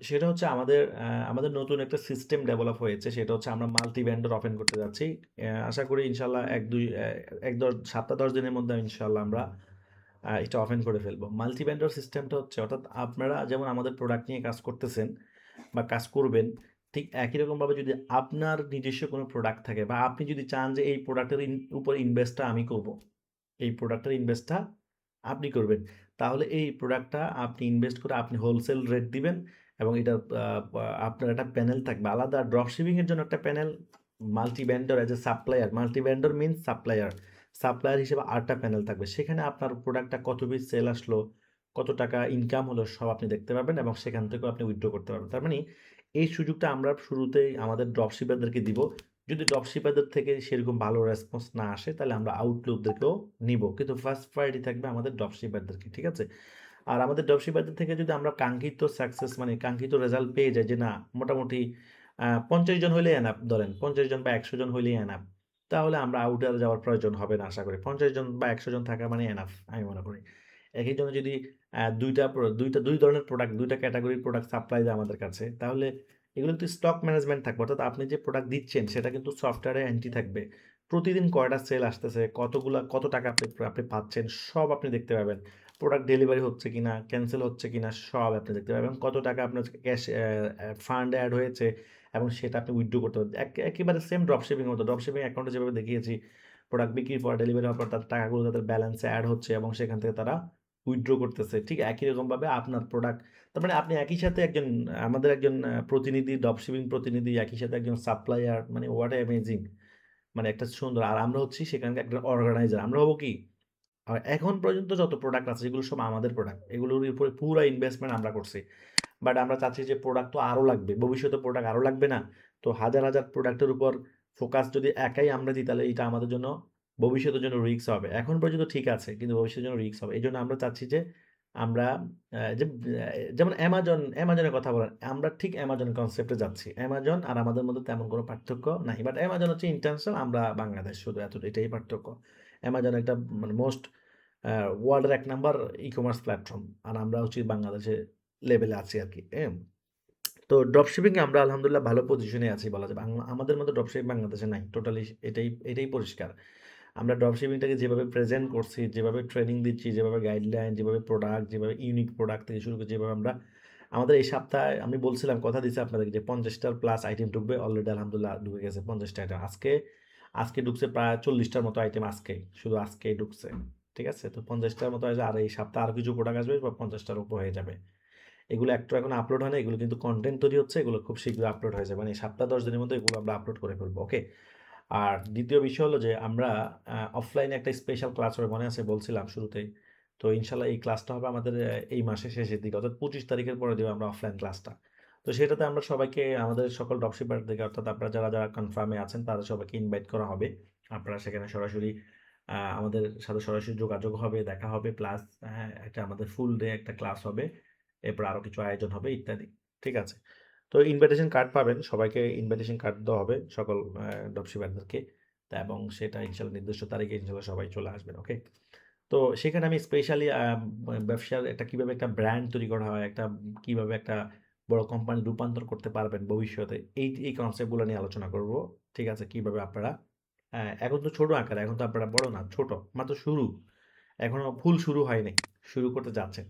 সেটা হচ্ছে আমাদের নতুন একটা সিস্টেম ডেভেলপ হয়েছে। সেটা হচ্ছে আমরা মাল্টি ভেন্ডর ওপেন করতে যাচ্ছি। আশা করি ইনশাআল্লাহ ১-১ সপ্তাহ ১০ দিনের মধ্যে ইনশাআল্লাহ আমরা এটা ওপেন করে ফেলবো। মাল্টি ভেন্ডর সিস্টেমটা হচ্ছে অর্থাৎ আপনারা যেমন আমাদের প্রোডাক্ট নিয়ে কাজ করতেছেন বা কাজ করবেন, ঠিক একই রকমভাবে যদি আপনার নিজস্ব কোনো প্রোডাক্ট থাকে বা আপনি যদি চান যে এই প্রোডাক্টের উপর ইনভেস্টটা আমি করব, এই প্রোডাক্টের ইনভেস্টটা আপনি করবেন। তাহলে এই প্রোডাক্টটা আপনি ইনভেস্ট করে আপনি হোলসেল রেট দিবেন এবং এটার আপনার একটা প্যানেল থাকবে আলাদা ড্রপ শিপিং এর জন্য একটা panel, multi vendor as a supplier, multi vendor means supplier, supplier হিসেবে আরেকটা প্যানেল থাকবে। সেখানে আপনার প্রোডাক্টটা কত পিস সেল আসলো, কত টাকা ইনকাম হলো সব আপনি দেখতে পাবেন এবং সেখান থেকেও আপনি উইথড্র করতে পারবেন। তার মানে এই সুযোগটা আমরা শুরুতেই আমাদের ড্রপ শিপারদেরকে দিব। যদি ড্রপ শিপারদের থেকে সেরকম ভালো রেসপন্স না আসে তাহলে আমরা আউটলুকদেরকেও নিব, কিন্তু ফার্স্ট প্রায়োরিটি থাকবে আমাদের ড্রপ শিপারদেরকে, ঠিক আছে? আর আমাদের ড্রপ শিপারদের থেকে যদি আমরা কাঙ্ক্ষিত সাকসেস মানে কাঙ্ক্ষিত রেজাল্ট পেয়ে যাই যে না মোটামুটি ৫০ জন হইলেই এনাফ, ধরেন ৫০ জন বা ১০০ জন হইলেই এনাফ, তাহলে আমরা আউটে আর যাওয়ার প্রয়োজন হবে না আশা করি। ৫০ জন বা ১০০ জন থাকা মানে এনাফ আমি মনে করি। একেকজনে যদি ২ ধরনের প্রোডাক্ট, ২ টা ক্যাটেগরির প্রোডাক্ট সাপ্লাই দেয় আমাদের কাছে, তাহলে এগুলো কিন্তু স্টক ম্যানেজমেন্ট থাকবে। অর্থাৎ আপনি যে প্রোডাক্ট দিচ্ছেন সেটা কিন্তু সফটওয়্যারে এন্ট্রি থাকবে। প্রতিদিন কয়টা সেল আসতেছে, কত টাকা আপনি আপনি পাচ্ছেন সব আপনি দেখতে পাবেন। প্রোডাক্ট ডেলিভারি হচ্ছে কিনা, ক্যানসেল হচ্ছে কিনা সব আপনি দেখতে পাবেন। কত টাকা আপনার ক্যাশ ফান্ড এড হয়েছে এবং সেটা আপনি উইথড্র করতে পারবেন। একেবারে সেম ড্রপশিপিং এর মতো। ড্রপশিপিং অ্যাকাউন্টে যেভাবে দেখিয়েছি, প্রোডাক্ট বিক্রির পর ডেলিভারি হওয়ার পর তার টাকাগুলো তাদের ব্যালেন্সে এড হচ্ছে এবং সেখান থেকে তারা উইথড্র করতেছে। ঠিক একই রকমভাবে আপনার প্রোডাক্ট, তার মানে আপনি একই সাথে একজন আমাদের একজন প্রতিনিধি, ড্রপশিপিং প্রতিনিধি, একই সাথে একজন সাপ্লায়ার, মানে হোয়াট অ্যামেজিং! মানে একটা সুন্দর, আর আমরা হচ্ছি সেখানকার একটা অর্গানাইজার। আমরা হবো কি? আর এখন পর্যন্ত যত প্রোডাক্ট আছে এগুলো সব আমাদের প্রোডাক্ট। এগুলোর উপরে পুরা ইনভেস্টমেন্ট আমরা করছি। বাট আমরা চাচ্ছি যে প্রোডাক্ট তো আরো লাগবে। ভবিষ্যতে প্রোডাক্ট আরো লাগবে না? তো হাজার, হাজার প্রোডাক্টের উপর ফোকাস যদি একাই আমরা দিই তাহলে এটা আমাদের জন্য ভবিষ্যতের জন্য রিস্ক হবে। এখন পর্যন্ত ঠিক আছে কিন্তু ভবিষ্যতের জন্য রিস্ক হবে। এজন্য আমরা চাচ্ছি যে আমরা যে যেমন অ্যামাজনের কথা বলেন। আমরা ঠিক অ্যামাজন কনসেপ্টে যাচ্ছি। অ্যামাজন আর আমাদের মধ্যে তেমন কোনো পার্থক্য নাই। বাট অ্যামাজন হচ্ছে ইন্টারন্যাশনাল, আমরা বাংলাদেশ, শুধু এটাই পার্থক্য। অ্যামাজন একটা মানে মোস্ট ওয়ার্ল্ডের ১ নাম্বার ই-কমার্স প্ল্যাটফর্ম। আর আমরা হচ্ছি বাংলাদেশে লেভেলে আছি আরকি। তো ড্রপশিপিং এ আমরা আলহামদুলিল্লাহ ভালো পজিশনে আছি বলা যায়। আমাদের মতো ড্রপশিপিং বাংলাদেশে নাই। টোটালি এটাই পরিষ্কার। আমরা ড্রপশিপিংটাকে যেভাবে প্রেজেন্ট করছি, যেভাবে ট্রেনিং দিচ্ছি, যেভাবে গাইডলাইন, যেভাবে প্রোডাক্ট, যেভাবে ইউনিক প্রোডাক্ট থেকে শুরু করে যেভাবে আমরা আমাদের এই সপ্তাহে আমি বলছিলাম, কথা দিছি আপনাদেরকে যে ৫০ টার প্লাস আইটেম ঢুকবে। অলরেডি আলহামদুলিল্লাহ ঢুকে গেছে ৫০ টা আইটেম। আজকে ঢুকছে প্রায় ৪০ টার মতো আইটেম আজকেই। শুধু আজকেই ঢুকছে। ঠিক আছে? তো ৫০ টার মতো আছে আর এই সপ্তাহে আরো কিছু প্রোডাক্ট আসবে বা ৫০ টার উপর হয়ে যাবে। এগুলো একটু এখন আপলোড হয় না। এগুলো কিন্তু কনটেন্ট তৈরি হচ্ছে। এগুলো খুব শীঘ্রই আপলোড হয়ে যাবে। মানে সপ্তাহ ১০ দিনের মধ্যে এগুলো আমরা আপলোড করে ফেলবো। ওকে? আর দ্বিতীয় বিষয় হলো যে আমরা অফলাইনে একটা স্পেশাল ক্লাস হবে, মনে আছে বলছিলাম শুরুতেই। তো ইনশাআল্লাহ এই ক্লাসটা হবে আমাদের এই মাসের শেষের দিকে অর্থাৎ ২৫ তারিখের পরে দিব আমরা অফলাইন ক্লাসটা। তো সেটাতে আমরা সবাইকে আমাদের সকল ড্রপশিপারদেরকে অর্থাৎ আপনারা যারা কনফার্মে আছেন তাদের সবাইকে ইনভাইট করা হবে। আপনারা সেখানে সরাসরি আমাদের সাথে সরাসরি যোগাযোগ হবে, দেখা হবে প্লাস একটা আমাদের ফুল ডে একটা ক্লাস হবে। এরপর আরো কিছু আয়োজন হবে ইত্যাদি। ঠিক আছে? তো ইনভাইটেশন কার্ড পাবেন। সবাইকে ইনভাইটেশন কার্ড দেওয়া হবে সকল ড্রপশিপারদেরকে। তা এবং সেটা ইনশাআল্লাহ নির্দিষ্ট তারিখে ইনশাআল্লাহ সবাই চলে আসবেন। ওকে? তো সেখানে আমি স্পেশালি ব্যবসার একটা কিভাবে একটা ব্র্যান্ড তৈরি করা হয়, কিভাবে একটা বড় কোম্পানি রূপান্তর করতে পারবেন ভবিষ্যতে, এই কনসেপ্টগুলো নিয়ে আলোচনা করব। ঠিক আছে? কিভাবে আপনারা এখন তো ছোট আকারে, এখন তো আপনারা বড় না, ছোট। মাত্র শুরু। এখনো ফুল শুরু হয় নাই। শুরু করতে যাচ্ছেন।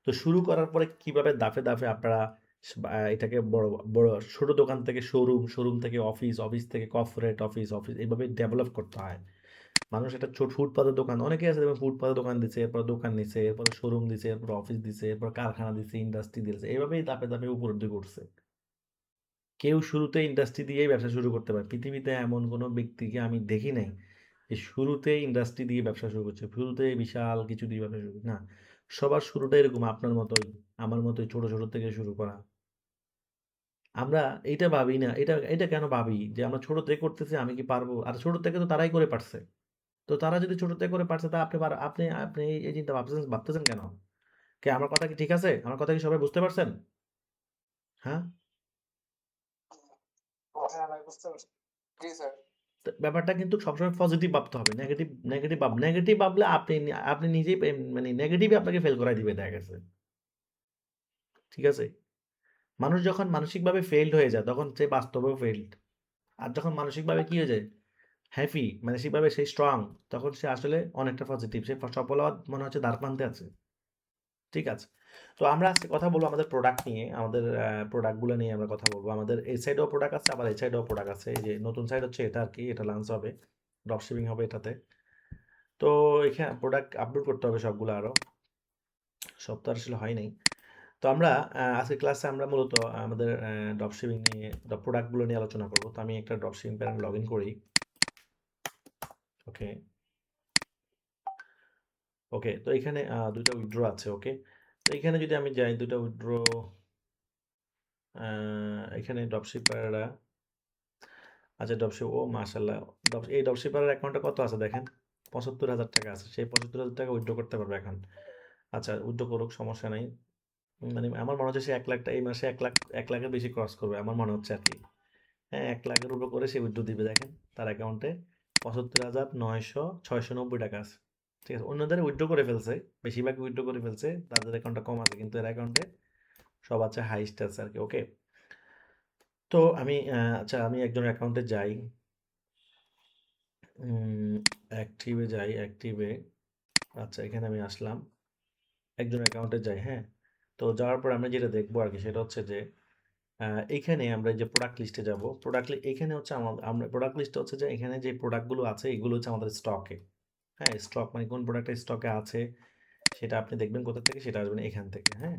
তো শুরু করার পরে কিভাবে দাফে, দাফে আপনারা এটাকে বড় ছোট দোকান থেকে শোরুম, শোরুম থেকে অফিস, অফিস থেকে কর্পোরেট অফিস, অফিস এভাবে ডেভেলপ করতে হয়। মানুষ একটা ফুটপাতের দোকান, অনেকেই আছে দেখবেন ফুটপাতের দোকান দিছে, এরপর দোকান নিছে, এরপরে শোরুম দিছে, এরপর অফিস দিছে, এরপর কারখানা দিছে, ইন্ডাস্ট্রি দিছে। এভাবেই ধাপে, ধাপে উপরের দিকে উঠছে। কেউ শুরুতে ইন্ডাস্ট্রি দিয়েই ব্যবসা শুরু করতে পারে। পৃথিবীতে এমন কোনো ব্যক্তিকে আমি দেখি নাই যে শুরুতেই ইন্ডাস্ট্রি দিয়ে ব্যবসা শুরু করছে। শুরুতেই বিশাল কিছু দিয়ে ব্যবসা শুরু না। সবার শুরুটা এরকম আপনার মতোই, আমার মতোই ছোট, ছোট থেকে শুরু করা। আমরা এইটা ভাবি না। এটা এটা কেন ভাবি যে আমরা ছোট থেকে করতেছি, আমি কি পারবো? আর ছোট থেকে তো তারাই করে পারছে। তো তারা যদি ছোট থেকে করে পারছে তা আপনি আপনি আপনি এই চিন্তা ভাবতেছেন কেন? আমার কথা কি ঠিক আছে? আমার কথা কি সবাই বুঝতে পারছেন? হ্যাঁ? হ্যাঁ ভাই বুঝতে পারছি। জি স্যার। তো ব্যাপারটা কিন্তু সবসময় পজিটিভ ভাবতে হবে। নেগেটিভ ভাবলে আপনি নিজেই মানে নেগেটিভই আপনাকে ফেল করায় দিবে দেখা গেছে। ঠিক আছে? মানুষ যখন মানসিকভাবে ফেইলড হয়ে যায় তখন সে বাস্তবেও ফেইলড। আর যখন মানসিকভাবে কি হয়ে যায়? হ্যাপি, মানসিকভাবে সে স্ট্রং, তখন সে আসলে অনেকটা পজিটিভ। সে সফলতা মনে হচ্ছে দ্বারপ্রান্তে আছে। ঠিক আছে? তো আমরা আজকে কথা বলবো আমাদের প্রোডাক্ট নিয়ে। আমাদের প্রোডাক্টগুলো নিয়ে আমরা কথা বলবো। আমাদের এই সাইডেও প্রোডাক্ট আছে, আবার এই সাইডেও প্রোডাক্ট আছে। এই যে নতুন সাইড হচ্ছে এটা আরকি, এটা লঞ্চ হবে। ড্রপ শিপিং হবে এটাতে। তো এখানে প্রোডাক্ট আপলোড করতে হবে সবগুলো আরো। সব তো আর আসলে হয় নাই। তো আমরা আজকের ক্লাসে আমরা মূলত আমাদের ড্রপ শিপিং নিয়ে প্রোডাক্টগুলো নিয়ে আলোচনা করব। তো আমি একটা ড্রপ শিপিং প্যানেল লগইন করি। ওকে। ওকে, তো এখানে ২ টা উইথড্র আছে। ওকে। তো এখানে যদি আমি যাই ২ টা উইথড্র এখানে ড্রপশিপাররা আচ্ছা ড্রপশিপ ও মাশাআল্লাহ। এই ড্রপশিপারের অ্যাকাউন্টে কত আছে দেখেন? ৭৫,০০০ টাকা আছে। সেই ৭৫,০০০ টাকা উইথড্র করতে পারবে এখন। আচ্ছা উইথড্র করুক, সমস্যা নাই। মানে আমার মনে হচ্ছে সে ১,০০,০০০ এই মাসে ১,০০,০০০ এর বেশি ক্রস করবে। আমার মনে হচ্ছে আরকি। হ্যাঁ, ১,০০,০০০ এর উপর করে সে উইথড্র দিবে দেখেন। তার অ্যাকাউন্টে ৭৫,৯৬৯ টাকা আছে। ঠিক আছে? অন্যদের উইথড্র করে ফেলছে। বেশিরভাগ উইথড্র করে ফেলছে। তাদের অ্যাকাউন্টটা কম আছে। কিন্তু এর অ্যাকাউন্টে সব আছে, হাইয়েস্ট আছে আরকি। ওকে। তো আমি আচ্ছা আমি একজনের অ্যাকাউন্টে যাই। অ্যাক্টিভে যাই, অ্যাক্টিভে আচ্ছা এখানে আমি আসলাম। একজনের অ্যাকাউন্টে যাই, হ্যাঁ? তো যাওয়ার পর আমরা যেটা দেখবো আরকি সেটা হচ্ছে যে এইখানে আমরা যে প্রোডাক্ট লিস্টে যাবো, এখানে হচ্ছে আমরা প্রোডাক্ট লিস্টে হচ্ছে যে এখানে যে প্রোডাক্টগুলো আছে এগুলো হচ্ছে আমাদের স্টকে। হ্যাঁ? স্টক মানে কোন প্রোডাক্টটা স্টকে আছে সেটা আপনি দেখবেন কোথা থেকে, সেটা আসবেন এখান থেকে, হ্যাঁ?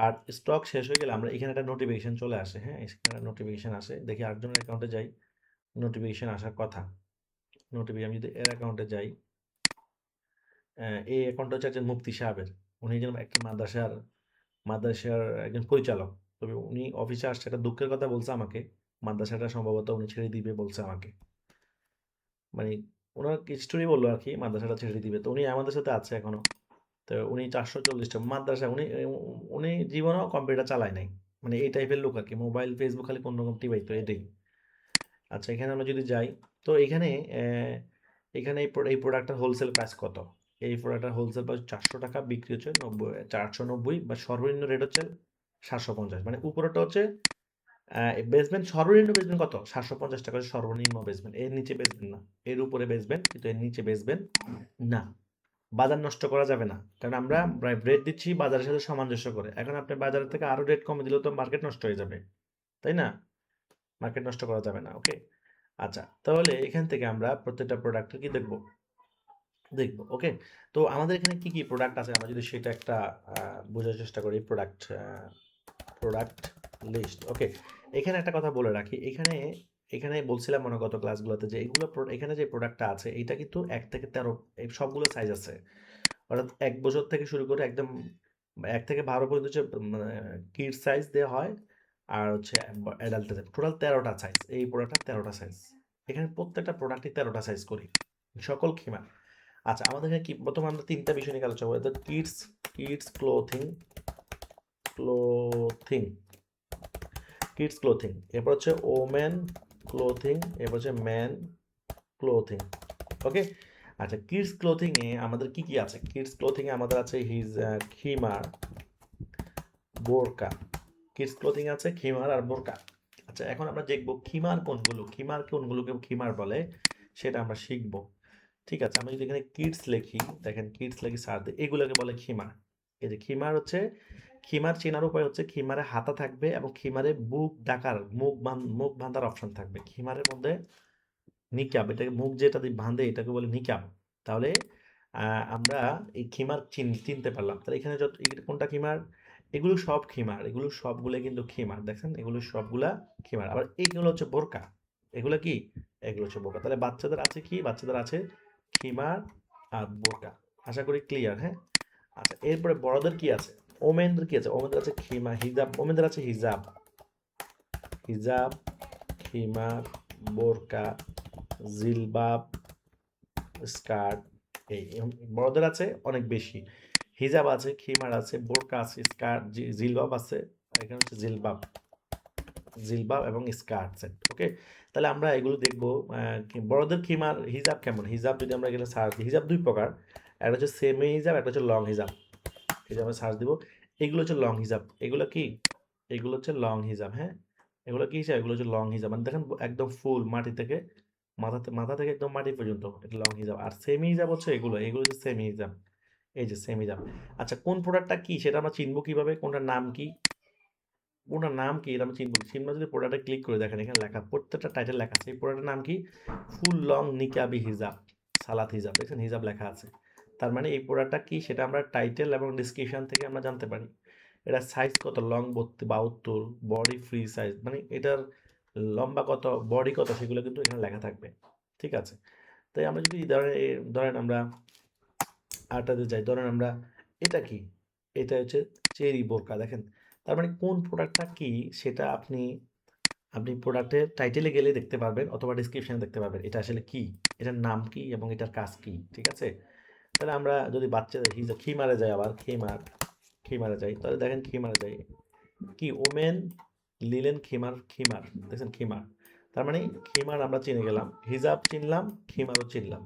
আর স্টক শেষ হয়ে গেলে আমরা এখানে একটা নোটিফিকেশন চলে আসে, হ্যাঁ? এখানে নোটিফিকেশন আসে। দেখি আরেকজনের অ্যাকাউন্টে যাই, নোটিফিকেশন আসার কথা। আমি যদি এর অ্যাকাউন্টে যাই, এই অ্যাকাউন্টটা হচ্ছে একজন মুফতি সাহেবের। উনি যেন একটা মাদ্রাসার একজন পরিচালক। তবে উনি অফিসে আসছে, একটা দুঃখের কথা বলছে আমাকে। মাদ্রাসাটা সম্ভবত উনি ছেড়ে দিবে বলছে আমাকে। মানে উনার স্টোরি বললো আরকি, মাদ্রাসাটা ছেড়ে দিবে। তো উনি আমাদের সাথে আছে এখনো। তো উনি ৪৪০ টা মাদ্রাসা উনি জীবনেও কম্পিউটার চালায় নাই। মানে এই টাইপের লোক আরকি। মোবাইল, ফেসবুক খালি কোনরকম টিপাইতো এটাই। আচ্ছা এখানে আমরা যদি যাই, তো এখানে এই প্রোডাক্টটার হোলসেল প্রাইস কত? এই প্রোডাক্টটার হোলসেল প্রাইস ৳৪০০, বিক্রি হচ্ছে ৪৯০, বা সর্বনিম্ন রেট হচ্ছে ৭৫০। মানে উপরেরটা হচ্ছে বেচবেন, সর্বনিম্ন বেচবেন কত? ৳৭৫০ হচ্ছে সর্বনিম্ন বেচবেন। এর নিচে বেচবেন না। এর উপরে বেচবেন, কিন্তু এর নিচে বেচবেন না। বাজার নষ্ট করা যাবে না। কারণ আমরা রেট দিচ্ছি বাজারের সাথে সামঞ্জস্য করে। এখন আপনি বাজারের থেকে আরো রেট কমে দিলেও তো মার্কেট নষ্ট হয়ে যাবে। তাই না? মার্কেট নষ্ট করা যাবে না। ওকে? আচ্ছা, তাহলে এখান থেকে আমরা প্রত্যেকটা প্রোডাক্টের কি দেখব? দেখব। ওকে? তো আমাদের এখানে কি, কি প্রোডাক্ট আছে আমরা যদি সেটা একটা বোঝার চেষ্টা করি। Product list. ওকে। এখানে একটা কথা বলে রাখি। এখানে বলছিলাম মনে হয় গত ক্লাসগুলোতে যে এখানে যে প্রোডাক্টটা আছে এইটা কিন্তু ১ থেকে ১৩ এই সবগুলো সাইজ আছে। অর্থাৎ ১ বছর থেকে শুরু করে একদম ১ থেকে ১২ পর্যন্ত হচ্ছে মানে কিডস সাইজ দেয়া হয়। আর হচ্ছে অ্যাডাল্ট টোটাল ১৩ টা সাইজ। এই প্রোডাক্টটা ১৩ টা সাইজ। এখানে প্রত্যেকটা প্রোডাক্টই ১৩ টা সাইজ করি। সকল ক্ষীমা। আচ্ছা আমাদের এখানে কি প্রথমে আমরা ৩ টা বিষয় নিয়ে আলোচনা করব। অর্থাৎ কিডস ক্লোথিং, কিডস ক্লোথিং। এরপর হচ্ছে ওমেন ক্লোথিং, এরপর হচ্ছে ম্যান ক্লোথিং। ওকে? আচ্ছা কিডস ক্লোথিং এ আমাদের কি, কি আছে? কিডস ক্লোথিং এ আমাদের আছে খিমার, বোরকা। কিডস ক্লোথিং আছে খিমার আর বোরকা। আচ্ছা এখন আমরা দেখব কোনগুলোকে খিমার বলে সেটা আমরা শিখব। ঠিক আছে? আমরা যদি এখানে কিডস লিখি, দেখেন কিডস লিখে সার্চ দিই, এগুলোকে বলে খিমার। এই যে খিমার চেনার উপায় হচ্ছে খিমারে হাতা থাকবে এবং খিমারে বুক ঢাকার মুখ বাঁধার অপশন থাকবে। খিমারের মধ্যে নিকাব, এটাকে মুখ যেটা দিয়ে বাঁধে এটাকে বলে নিকাব। তাহলে আমরা এই খিমার চিনতে পারলাম। তাহলে এখানে কোনটা খিমার? এগুলো সব খিমার। এগুলো সবগুলো কিন্তু খিমার। দেখছেন? এগুলো সবগুলা খিমার। আবার এইগুলো হচ্ছে বোরকা। এগুলো কি? এগুলো হচ্ছে বোরকা। তাহলে বাচ্চাদের আছে কি? বাচ্চাদের আছে খিমার আর বোরকা। আশা করি ক্লিয়ার, হ্যাঁ? আচ্ছা এরপরে বড়দের কি আছে? ওমেনদের কি আছে? ওমেনদের আছে হিজাব। ওমেনদের আছে হিজাব, খিমার, বোরকা, জিলবাব, স্কার্ট। বড়দের আছে অনেক বেশি। হিজাব আছে, খিমার আছে, বোরকা আছে, স্কার্ট, জিলবাব আছে। এখানে হচ্ছে জিলবাব এবং স্কার্ট সেট। ওকে? তাহলে আমরা এগুলো দেখব। বড়দের হিজাব কেমন? হিজাব যদি আমরা এখানে সার্চ দিই, হিজাব ২ প্রকার। একটা হচ্ছে সেমি হিজাব, একটা হচ্ছে লং হিজাব। এই যে আমরা সার্চ দিব। এগুলো হচ্ছে লং হিজাব। এগুলো কি? এগুলো হচ্ছে লং হিজাব, হ্যাঁ? এগুলো কি হিসাব? এগুলো হচ্ছে লং হিজাব। মানে দেখেন একদম ফুল মাটি থেকে মাথা থেকে একদম মাটি পর্যন্ত এটা লং হিজাব। আর সেমি হিজাব হচ্ছে এগুলো হচ্ছে সেমি হিজাব। এই যে সেমি হিজাব। আচ্ছা কোন প্রোডাক্টটা কি সেটা আমরা চিনবো কিভাবে? কোনটার নাম কি? কোনটার নাম কি? এটা আমরা চিনবো। চিনবো যদি প্রোডাক্টে ক্লিক করে দেখেন এখানে লেখা প্রত্যেকটা টাইটেল লেখা আছে। এই প্রোডাক্টের নাম কি? ফুল লং নিকাবি হিজাব, সালাত হিজাব। দেখছেন হিজাব লেখা আছে। তার মানে এই প্রোডাক্টটা কি সেটা আমরা টাইটেল এবং ডেসক্রিপশন থেকে আমরা জানতে পারি। এটা সাইজ কত? Long 72, body free size. মানে এটার লম্বা কত, বডি কত সেগুলো কিন্তু এখানে লেখা থাকবে। ঠিক আছে? তাই আমরা যদি ধরেন আমরা আরেকটাতে যাই। ধরেন আমরা এটা কি? এটা হচ্ছে চেরি বোরকা দেখেন। তার মানে কোন প্রোডাক্টটা কি সেটা আপনি প্রোডাক্টের টাইটেলে গেলে দেখতে পারবেন অথবা ডেসক্রিপশনে দেখতে পারবেন। এটা আসলে কি? এটার নাম কি এবং এটার কাজ কি? ঠিক আছে? তাহলে আমরা যদি বাচ্চাদের খিমারে যাই আবার খিমারে যাই তাহলে দেখেন খিমারে যাই। কি ওমেন লিলেন খিমার দেখছেন খিমার। তার মানে খিমার আমরা চিনে গেলাম, হিজাব চিনলাম, খিমারও চিনলাম।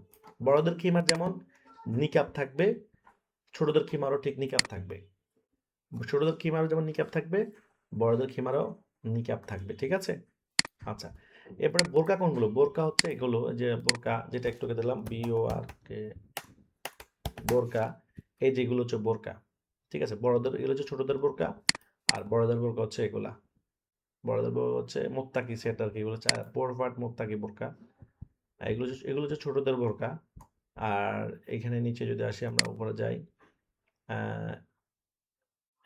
বড়দের খিমার যেমন নিকাব থাকবে, ছোটদের খিমারও ঠিক নিকাব থাকবে। ছোটদের খিমারও যেমন নিকাব থাকবে, বড়দের খিমারও নিকাব থাকবে। ঠিক আছে? আচ্ছা এরপরে বোরকা কোনগুলো? বোরকা হচ্ছে এগুলো যে বোরকা যেটা একটু দিলাম BORK বোরকা। এই যেগুলো হচ্ছে বোরকা। ঠিক আছে? বড়দের এগুলো হচ্ছে ছোটদের বোরকা, আর বড়দের বোরকা হচ্ছে এগুলা। বড়দের বোরকা হচ্ছে মোত্তাকি সেট আর কি, এগুলো হচ্ছে পোরফাট মোত্তাকি বোরকা। আর এগুলো হচ্ছে ছোটদের বোরকা। আর এখানে নিচে যদি আসি আমরা উপরে যাই, আহ,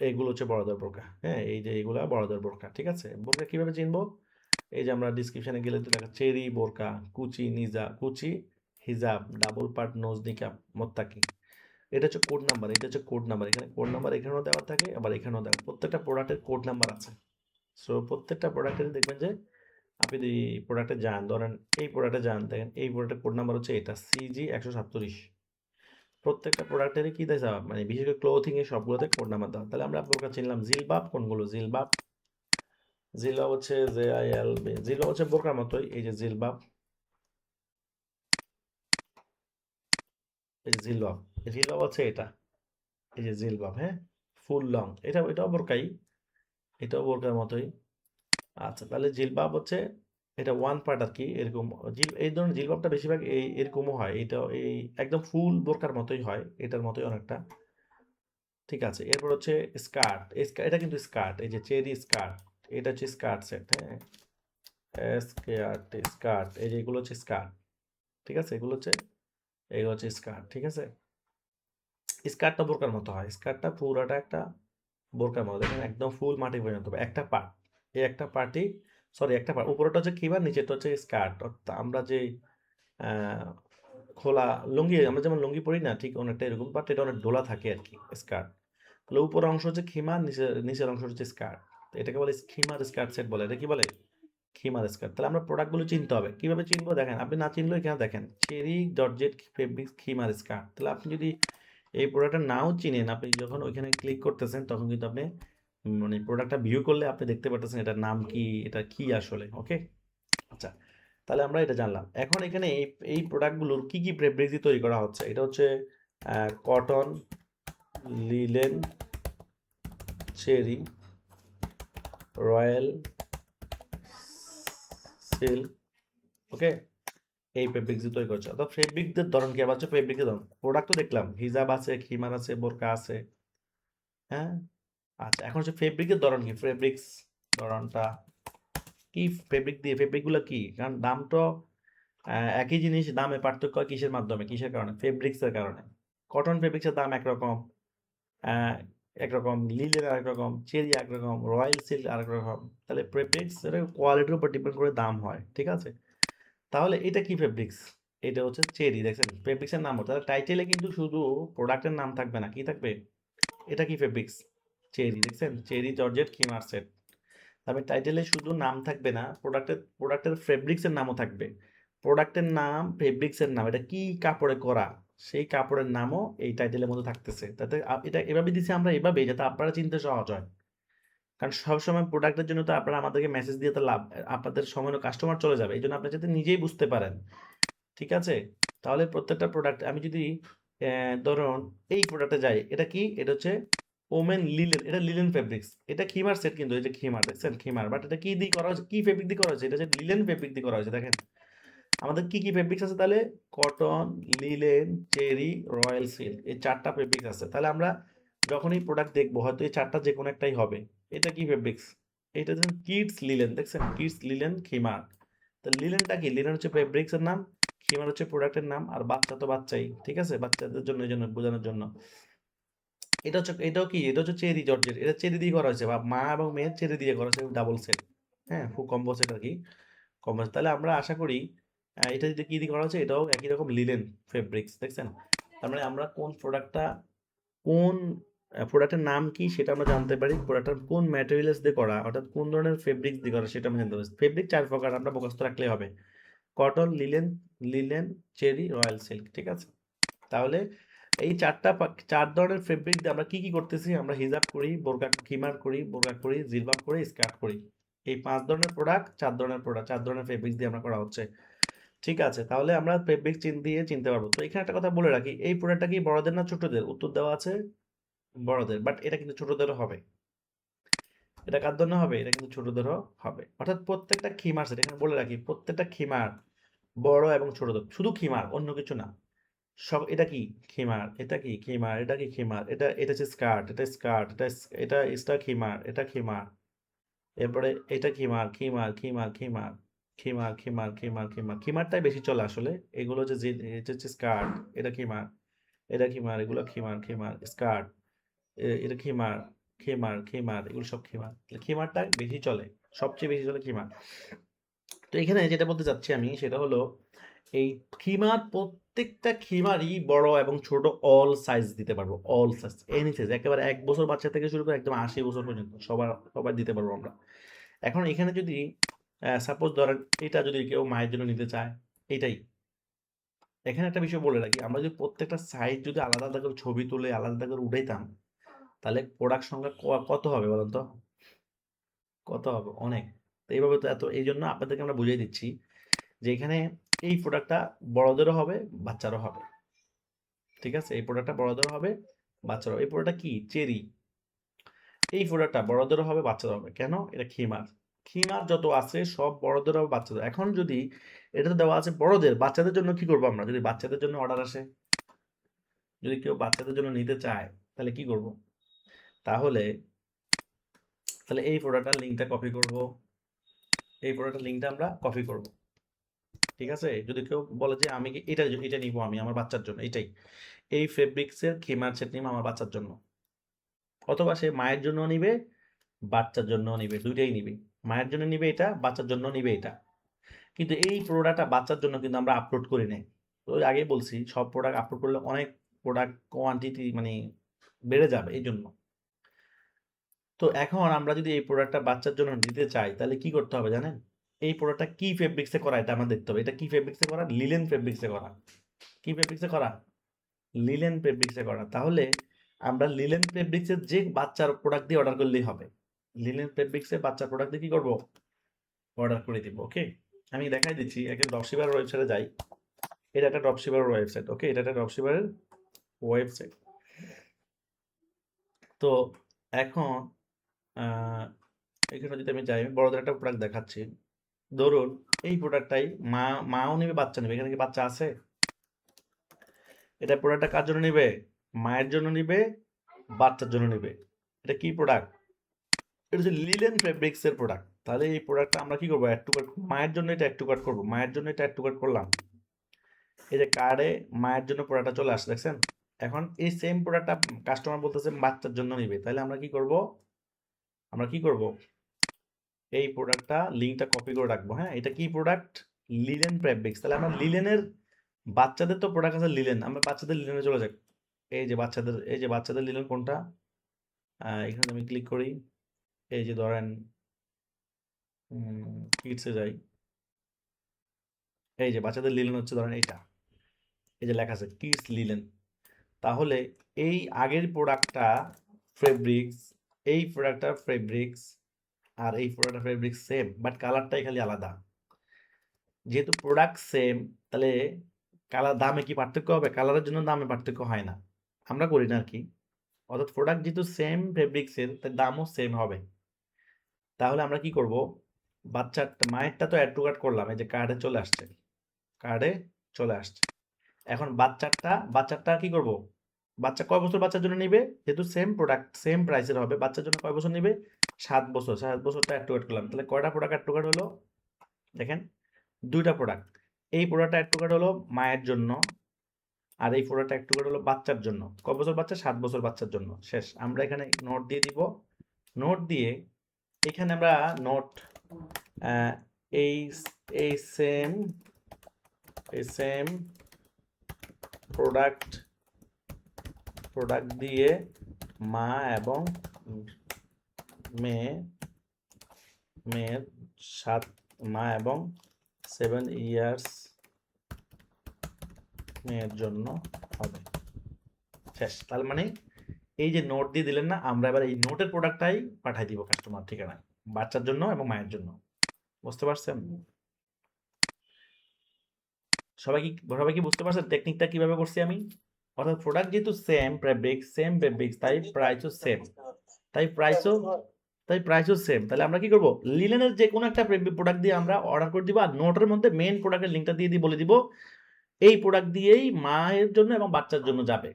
এইগুলো হচ্ছে বড়দের বোরকা। হ্যাঁ এই যে এইগুলা বড়দের বোরকা। ঠিক আছে? বোরকা কিভাবে চিনবো? এই যে আমরা ডিসক্রিপশনে গেলে তো দেখা চেরি বোরকা, কুচি হিজাব, ডাবল পার্ট নোজ নিকাব, মোত্তাকি। এটা হচ্ছে কোড নাম্বার, এটা হচ্ছে কোড নাম্বার। এখানে কোড নাম্বার এখানেও দেওয়া থাকে, আবার এখানেও দেওয়া। প্রত্যেকটা প্রোডাক্টের কোড নাম্বার আছে। সো প্রত্যেকটা প্রোডাক্টের দেখবেন যে আপনি যদি প্রোডাক্টে যান, ধরেন এই প্রোডাক্টে যান, দেখেন এই প্রোডাক্টের কোড নাম্বার হচ্ছে এটা CG147। প্রত্যেকটা প্রোডাক্টেরই কি দেয় মানে বিশেষ করে ক্লোথিং এর সবগুলোতে কোড নাম্বার দেওয়া। তাহলে আমরা প্রকার চিনলাম জিলবাব কোনগুলো? জিলবাব হচ্ছে JILB। জিলবাব হচ্ছে বোরকার মতোই, এই যে জিলবাব, এই যে জিলবাব। জিলবাব হচ্ছে এটা, এই যে জিলবাব, হ্যাঁ ফুল লং। এটাও বোরকাই, এটাও বোরকার মতোই। আচ্ছা তাহলে জিলবাব হচ্ছে এটা ওয়ান পার্ট আর কি, এরকম এই ধরনের জিলবাবটা বেশিরভাগ এরকমও হয়। এটা এই একদম ফুল বোরকার মতোই হয়, এটার মতোই অনেকটা। ঠিক আছে? এরপর হচ্ছে স্কার্ট। এটা কিন্তু স্কার্ট, এই যে চেরি স্কার্ট, এটা হচ্ছে স্কার্ট সেট, হ্যাঁ স্কার্ট। এই যে এগুলো হচ্ছে স্কার্ট। ঠিক আছে? এগুলো হচ্ছে স্কার্ট। ঠিক আছে? স্কার্টটা বোরকার মতো হয়, স্কার্টটা পুরাটা একটা বোরকার মতো। দেখেন একদম ফুল মাটি পর্যন্ত একটা পার্ট, এই একটা পার্টই, সরি একটা পার্ট, উপরটা হচ্ছে খিবার, নিচেরটা হচ্ছে স্কার্ট। অর্থাৎ আমরা যে আহ, খোলা লুঙ্গি, আমরা যেমন লুঙ্গি পরি না, ঠিক অনেকটা এরকম, বাট এটা অনেক ঢোলা থাকে আর কি স্কার্ট। তাহলে উপরের অংশ হচ্ছে খিমার, নিচের অংশ হচ্ছে স্কার্ট। এটাকে বলে খিমার স্কার্ট সেট বলে। এটা কি বলে? খিমার স্কার্ট। তাহলে আমরা প্রোডাক্টগুলো চিনতে হবে। কিভাবে চিনবো? দেখেন আপনি না চিনলেও এখানে দেখেন চেরি জর্জেট ফেব্রিক্স খিমার স্কার্ট। তাহলে আপনি যদি এই প্রোডাক্টটা নাও চিনেন, আপনি যখন ওইখানে ক্লিক করতেছেন তখন কিন্তু আপনি মানে প্রোডাক্টটা ভিউ করলে আপনি দেখতে পারতেছেন এটার নাম কি, এটা কি আসলে। ওকে? আচ্ছা তাহলে আমরা এটা জানলাম। এখন এখানে এই প্রোডাক্টগুলোর কি কি ফেব্রিক দিয়ে তৈরি করা হচ্ছে? এটা হচ্ছে cotton, linen, cherry, royal silk. Okay? এই ফেব্রিক দিয়ে তৈরি করছে। অর্থাৎ ফেব্রিকদের ধরন কি? আবার হচ্ছে ফেব্রিকের ধরন। প্রোডাক্ট তো দেখলাম হিজাব আছে, খিমার আছে, বোরকা আছে। হ্যাঁ আচ্ছা এখন হচ্ছে ফেব্রিকের ধরন কি? ফেব্রিক্স ধরনটা কি? ফেব্রিকগুলো কি? কারণ দাম তো একই জিনিস, দামে পার্থক্য হয় কিসের মাধ্যমে, কিসের কারণে? ফেব্রিক্সের কারণে। কটন ফেব্রিক্সের দাম একরকম, একরকম লিলের আরেক রকম, চেরি একরকম, রয়্যাল সিল্ক আরেক রকম। তাহলে ফেব্রিক্স এর কোয়ালিটির উপর ডিপেন্ড করে দাম হয়। ঠিক আছে? তাহলে এটা কি ফেব্রিক্স? এটা হচ্ছে চেরি। দেখছেন ফেব্রিক্সের নাম হচ্ছে, তাহলে টাইটেলে কিন্তু শুধু প্রোডাক্টের নাম থাকবে না, কি থাকবে? এটা কি ফেব্রিক্স? চেরি। দেখছেন চেরি জর্জেট খিমার সেট। তবে টাইটেলে শুধু নাম থাকবে না, প্রোডাক্টের ফেব্রিক্সের নামও থাকবে। প্রোডাক্টের নাম, ফেব্রিক্সের নাম, এটা কি কাপড়ে করা সেই কাপড়ের নামও এই টাইটেলের মধ্যে থাকতেছে। তাতে এটা এভাবে দিছি আমরা, এভাবে যাতে আপনারা চিনতে সহজ হয়। কারণ সবসময় প্রোডাক্টের জন্য তো আপনারা আমাদেরকে মেসেজ দিয়ে তো লাভ, আপনাদের সময় কাস্টমার চলে যাবে। এই জন্য আপনি যাতে নিজেই বুঝতে পারেন। ঠিক আছে? তাহলে প্রত্যেকটা প্রোডাক্ট আমি যদি ধরুন এই প্রোডাক্টে যাই, এটা কি? এটা হচ্ছে ওমেন লিলেন, এটা লিলেন ফেব্রিক্স। এটা খিমার সেট, কিন্তু এটা খিমার, দেখছেন খিমার, বাট এটা কি দিয়ে করা হয়েছে, কি ফেব্রিক দিয়ে করা হয়েছে, এটা যে লিলেন ফেব্রিক দিয়ে করা হয়েছে। দেখেন আমাদের কি কি ফেব্রিক্স আছে তাহলে, cotton, linen, cherry, royal silk, এই 4টা ফেব্রিক্স আছে। তাহলে আমরা যখনই প্রোডাক্ট দেখবো হয়তো এই 4টার যে কোনো একটাই হবে। এটা কি ফেব্রিক্স, এটা দেখেন কিডস লিলেন, দেখছেন কিডস লিলেন খিমার। তো লিলেনটা কি, লিলেন হচ্ছে ফেব্রিক্স এর নাম, খিমার হচ্ছে প্রোডাক্টের নাম, আর বাচ্চা তো বাচ্চাই, ঠিক আছে, বাচ্চাদের জন্য, এই জন্য বোঝানোর জন্য। এটা হচ্ছে, এটাও কি, এটা হচ্ছে চেরি জর্জেট, এটা চেরি দিয়ে করা হয়েছে, বা মা এবং মেয়ের চেরি দিয়ে করা হয়েছে, ডাবল সেট, হ্যাঁ, খুব কম্বো সেট আর কি, কম্বো। তাহলে আমরা আশা করি এটা যদি কি দিয়ে করা হচ্ছে, এটাও একই রকম লিলেন ফেব্রিক্স, দেখছেন। তার মানে আমরা কোন প্রোডাক্টটা, কোন প্রোডাক্টের নাম কি সেটা আমরা জানতে পারি, প্রোডাক্টটা কোন ম্যাটেরিয়ালস দিয়ে করা, অর্থাৎ কোন ধরনের ফেব্রিক্স দিয়ে করা সেটা আমরা জানতে পারি। ফেব্রিক 4 প্রকার, আমরা মুখস্থ রাখলেই হবে, cotton, linen, linen, cherry, royal silk, ঠিক আছে। তাহলে এই 4 ধরনের ফেব্রিক দিয়ে আমরা কি কি করতেছি, আমরা হিজাব করি, বোরকা খিমার করি, বোরকা করি, জিলবাব করি, স্কার্ট করি। এই 5 ধরনের প্রোডাক্ট, 4 ধরনের প্রোডাক্ট, 4 ধরনের ফেব্রিক্স দিয়ে আমরা করা হচ্ছে, ঠিক আছে। তাহলে আমরা ফেব্রিক দিয়ে চিনতে পারবো। তো এখানে একটা কথা বলে রাখি, এই প্রোডাক্টটা কি বড়দের না ছোটদের, উত্তর দেওয়া আছে বড়দের, বাট এটা কিন্তু ছোটদেরও হবে। এটা কার জন্য হবে, এটা কিন্তু ছোটদেরও হবে, অর্থাৎ প্রত্যেকটা খিমার সেট, এখানে বলে রাখি প্রত্যেকটা খিমার বড় এবং ছোটদের, শুধু খিমার, অন্য কিছু না। সব, এটা কি খিমার, এটা কি খিমার, এটা কি খিমার, এটা হচ্ছে স্কার্ট, এটা স্কার্ট, এটা খিমার, এটা খিমার। এরপরে এটা খিমার, খিমার, খিমার, খিমার, খিমার, খিমার, খিমার, খিমার, খিমারটাই বেশি চলে আসলে। এগুলো যে এটা হচ্ছে স্কার্ট, এটা খিমার, এটা খিমার, এগুলো খিমার, খিমার স্কার্ট, এটা খিমার, খিমার, খিমার, এগুলো সব খিমার। তাহলে খিমারটা বেশি চলে, সবচেয়ে বেশি চলে খিমার। তো এখানে যেটা বলতে চাচ্ছি আমি সেটা হলো, এই খিমার, প্রত্যেকটা খিমারই বড় এবং ছোট অল সাইজ দিতে পারবো, অল সাইজ, এনি সাইজ, একেবারে 1 বছর বাচ্চা থেকে শুরু করে একদম 80 বছর পর্যন্ত সবার, সবাই দিতে পারবো আমরা। এখন এখানে যদি সাপোজ ধরেন এটা যদি কেউ মায়ের জন্য নিতে চায়, এটাই, এখানে একটা বিষয় বলে রাখি, আমরা যদি প্রত্যেকটা সাইজ যদি আলাদা আলাদা করে ছবি তুলে আলাদা আলাদা করে উঠাইতাম, তাহলে প্রোডাক্ট সংখ্যা কত হবে বলেন তো, কত হবে, অনেক। তো এইভাবে তো এত, এই জন্য আপনাদেরকে আমরা বুঝিয়ে দিচ্ছি যে এখানে এই প্রোডাক্টটা বড়দেরও হবে, বাচ্চারও হবে, ঠিক আছে। এই প্রোডাক্টটা বড়দেরও হবে, বাচ্চারও। এই প্রোডাক্টটা কি, চেরি, এই প্রোডাক্টটা বড়দেরও হবে, বাচ্চারও হবে। কেন, এটা খিমার, খিমার যত আছে সব বড়দের হবে, বাচ্চাদের। এখন যদি এটা তো দেওয়া আছে বড়দের, বাচ্চাদের জন্য কি করবো আমরা, যদি বাচ্চাদের জন্য অর্ডার আসে, যদি কেউ বাচ্চাদের জন্য নিতে চায়, তাহলে কি করব, তাহলে তাহলে এই প্রোডাক্টটার লিঙ্কটা কপি করব, এই প্রোডাক্টের লিঙ্কটা আমরা কপি করব, ঠিক আছে। যদি কেউ বলে যে আমি এটা নিব, আমি আমার বাচ্চার জন্য, এটাই, এই ফেব্রিক্সের খিমার সেট নিব আমার বাচ্চার জন্য, অথবা সে মায়ের জন্য নিবে, বাচ্চার জন্য নিবে, দুইটাই নিবে, মায়ের জন্য নিবে এটা, বাচ্চার জন্য নিবে এটা। কিন্তু এই প্রোডাক্টটা বাচ্চার জন্য কিন্তু আমরা আপলোড করি নাই। তো ওই আগেই বলছি, সব প্রোডাক্ট আপলোড করলে অনেক প্রোডাক্ট কোয়ান্টিটি মানে বেড়ে যাবে, এই জন্য। তো এখন আমরা যদি এই প্রোডাক্টটা বাচ্চার জন্য নিতে চাই, তাহলে কি করতে হবে জানেন, এই প্রোডাক্টটা কি ফেব্রিক্সে করা এটা আমরা দেখতে হবে। এটা কি ফেব্রিক্সে করা, লিলেন ফেব্রিক্সে করা। কি ফেব্রিক্সে করা, লিলেন ফেব্রিক্সে করা। তাহলে আমরা লিলেন ফেব্রিক্সের যে বাচ্চার প্রোডাক্ট দিয়ে অর্ডার করলেই হবে, লিলেন ফেব্রিক্সের বাচ্চার প্রোডাক্ট দিয়ে কি করবো, অর্ডার করে দিব, ওকে। আমি দেখাই দিচ্ছি, একটা ড্রপশিপার ওয়েবসাইটে যাই, এটা একটা ড্রপশিপার ওয়েবসাইট, ওকে, এটা একটা ড্রপশিপারের ওয়েবসাইট। তো এখন আহ, এখানে যদি আমি যাই, আমি বড়দের একটা প্রোডাক্ট দেখাচ্ছি, ধরুন এই প্রোডাক্টটাই মাও নিবে, বাচ্চা নিবে, এখানে কি বাচ্চা আছে, এটা প্রোডাক্টটা কার জন্য নিবে, মায়ের জন্য নিবে, বাচ্চার জন্য নিবে। এটা কি প্রোডাক্ট, এটা হচ্ছে লিলেন ফেব্রিক্স এর প্রোডাক্ট। তাহলে এই প্রোডাক্টটা আমরা কি করবো, অ্যাড টু কার্ট, মায়ের জন্য এটা অ্যাড টু কার্ট করবো, মায়ের জন্য এটা অ্যাড টু কার্ট করলাম, এই যে কার্ডে মায়ের জন্য প্রোডাক্টটা চলে আসছে, দেখছেন। এখন এই সেম প্রোডাক্টটা কাস্টমার বলতেছে বাচ্চার জন্য নিবে, তাহলে আমরা কি করব, আমরা কি করব, এই প্রোডাক্টটা লিঙ্কটা কপি করে রাখবো, হ্যাঁ। এটা কি প্রোডাক্ট, লিলেন ফেব্রিক্স। তাহলে আমরা লিলেনের, বাচ্চাদের তো প্রোডাক্ট আছে লিলেন, আমরা বাচ্চাদের লিলেনে চলে যাই। এই যে বাচ্চাদের লিলেন কোনটা, এখানে আমি ক্লিক করি, এই যে ধরেন কিডসে যাই, এই যে বাচ্চাদের লিলেন হচ্ছে ধরেন এইটা, এই যে লেখা আছে কিডস লিলেন। তাহলে এই আগের প্রোডাক্টটা ফেব্রিক্স, এই প্রোডাক্টটা ফেব্রিক্স, আর এই প্রোডাক্টটা ফেব্রিক্স সেম, বাট কালারটাই খালি আলাদা। যেহেতু প্রোডাক্ট সেম, তাহলে কালার, দামে কি পার্থক্য হবে, কালারের জন্য দামে পার্থক্য হয় না, আমরা করি না আর কি। অর্থাৎ প্রোডাক্ট যেহেতু সেম ফেব্রিক্সের, তার দামও সেম হবে। তাহলে আমরা কি করব, বাচ্চার মায়েরটা তো অ্যাড টু কার্ট করলাম, এই যে কার্ডে চলে আসছে, কার্ডে চলে আসছে। এখন বাচ্চারটা কি করব, বাচ্চা কয় বছর বাচ্চার জন্য নিবে, যেহেতু সেম প্রোডাক্ট সেম প্রাইসের হবে, বাচ্চার জন্য কয় বছর নিবে, 7 বছর। 7 বছরটা অ্যাড টু কার্ট করলাম, তাহলে কয়টা প্রোডাক্ট অ্যাড টু কার্ট হলো, দেখেন 2টা প্রোডাক্ট। এই প্রোডাক্টটা অ্যাড টু কার্ট হলো মায়ের জন্য, আর এই প্রোডাক্টটা অ্যাড টু কার্ট হলো বাচ্চার জন্য। কয় বছর বাচ্চা, 7 বছর বাচ্চার জন্য। শেষ। আমরা এখানে নোট দিয়ে দিব, নোট দিয়ে এখানে আমরা নোট এই এই সেম প্রোডাক্ট দিয়ে মা এবং মেয়ের মা এবং 7 ইয়ার্স মেয়ের জন্য হবে। শেষ। তার মানে এই যে নোট দিয়ে দিলেন না, আমরা এবার এই নোটের প্রোডাক্টটাই পাঠাই দিব কাস্টমার ঠিকানায়, বাচ্চার জন্য এবং মায়ের জন্য। বুঝতে পারছেন? সবাই কি বুঝতে পারছেন টেকনিকটা কিভাবে করছি আমি? অর্থাৎ প্রোডাক্ট যেহেতু সেম ফেব্রিক্স, তাই প্রাইসও সেম, তাই প্রাইসও সেম। তাহলে আমরা কি করব, লিলেনের যে কোনো একটা প্রোডাক্ট দিয়ে আমরা অর্ডার করে দিব, আর নোটের মধ্যে মেইন প্রোডাক্টের লিঙ্কটা দিয়ে বলে দিব এই প্রোডাক্ট দিয়েই মায়ের জন্য এবং বাচ্চার জন্য যাবে,